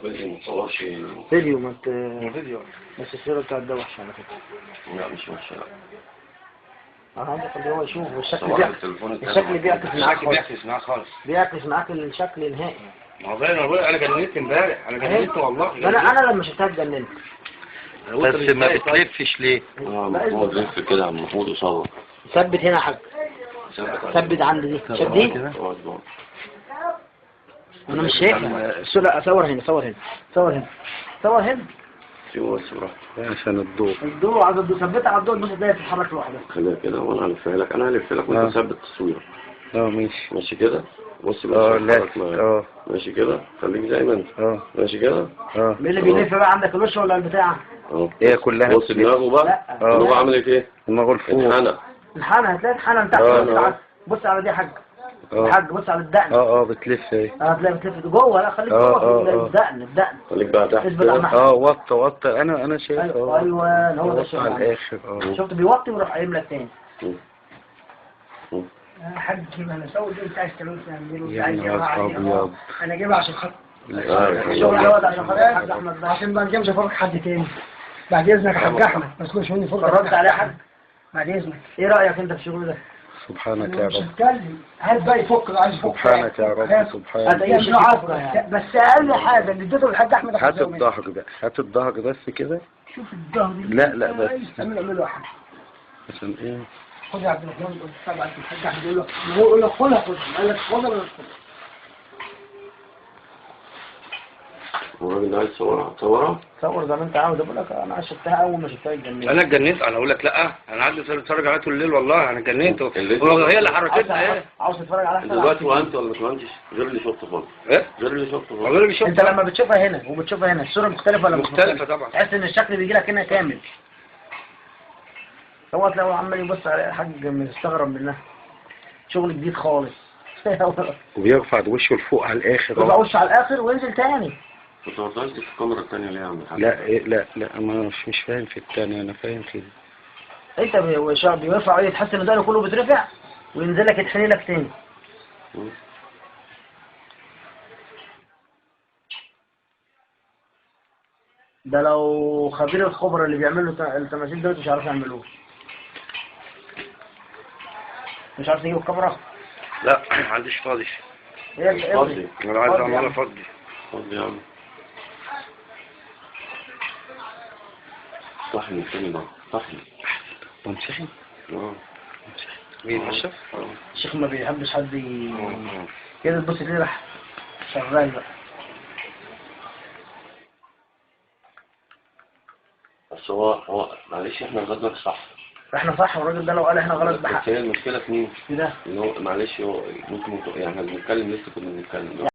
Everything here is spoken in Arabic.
فيديو ما تصورش. فيديو ما انت فيديو بس الصورة بتاعت ده وحشة على فكرة. لا مش وحشة. لا انا عايزك اللي هو يشوف والشكل صور التليفون الشكل بيعكس معاك خالص. بيعكس معاك خالص. بيعكس معاك الشكل نهائي. ما هو باين انا جننت امبارح، انا جننت والله. انا لما شفتها اتجننت. بس ما بتلفش ليه؟ محمود لف كده يا عم محمود وصور. ثبت هنا يا حاج. ثبت عندي دي. شد دي. انا مش شايفها. لا صور هنا صور هنا صور هنا صور هنا. شو الصورة؟ عشان الضوء عايز الضوء. ثبتها على الضوء بس تلاقيها تتحرك لوحدها. خليها كده وانا هلفها لك. انا هلف لك وانت ثبت التصوير. ماشي. ماشي كده. بص بقى. لا ماشي كده. خليك زي ما انت. ماشي كده. مين اللي بيلف بقى عندك الوش ولا البتاع؟ هي كلها. بص دماغه بقى. دماغه عملت ايه؟ دماغه لفوق. انحنى هتلاقي انحنى تحت. بص على دي يا حاج. حاج بص على الدقن. بتلف اهي. هتلاقي بتلف جوه. لا خليك جوه. الدقن خليك بقى تحت. وطي انا شايف. ايوه هو ده الشغل على الاخر. شفت بيوطي ويروح قايم لك تاني. يا حاج انا سوي دي انت عايز تعمل ابيض. انا جايبها عشان خاطر الشغل دوت عشان خاطر الحاج احمد ده عشان ما نجيبش فرق حد تاني. بعد اذنك يا حاج احمد ما تكونش مني فرقه. ردت عليه يا حاج بعد اذنك. ايه رايك انت في الشغل ده؟ سبحانك يا رب. هات بقى يفك عايز يفك. سبحانك يا رب. سبحانك. بس اقل حاجه اللي اديته للحاج احمد. هات الظهر ده. هات الظهر بس كده. شوف الظهر. لا بس اعمله واحد. عشان ايه؟ خد يا عبد الرحمن. طبعا الحاج احمد يقول لك خدها قال لك خدها ولا خدها. الراجل ده عايز تصورها؟ صور زي ما انت عاوز. بقول لك انا شفتها اول ما شفتها اتجننت. انا اتجننت. انا اقول لك لا انا قعدت اتفرج عليها طول الليل والله. انا اتجننت. هي اللي حركتها ايه؟ عاوز تتفرج على احسن دلوقتي وانت ولا مش وانت؟ غير اللي شفته خالص. ايه؟ غير اللي شفته خالص. غير اللي شفته. انت لما بتشوفها هنا وبتشوفها هنا الصوره مختلفه ولا مختلفه طبعا. تحس ان الشكل بيجي لك هنا كامل. هو تلاقيه عمال يبص على الحاج مستغرب منها. شغل جديد خالص. وبيرفع وشه لفوق على الاخر. يرفع وشه على الاخر وينزل تاني. كنت ما طلعتش في الكاميرا الثانيه ليه يا عم الحاج؟ لا ما مش فاهم في الثانيه. انا فاهم كده. انت بيرفع ايه تحس ان ده كله بيترفع وينزل لك يتحني لك تاني. ده لو خبير الخبره اللي بيعملوا التماثيل دول مش عارف يعملوه. مش عارف تجيب الكاميرا؟ لا ما عنديش فاضي. هي فاضي. انا عايز اعملها فاضي. فاضي يا عم. طحن الثاني ده. طحن. منسخن؟ مين اشرف؟ الشيخ ما بيحبش حد كده تبص ليه راح شغال بقى. بس هو معلش احنا غلطنا صح. احنا صح والراجل ده لو قال احنا غلط بحق. بس هي المشكله في مين؟ في ده. اللي هو معلش هو ممكن يعني احنا بنتكلم لسه كنا بنتكلم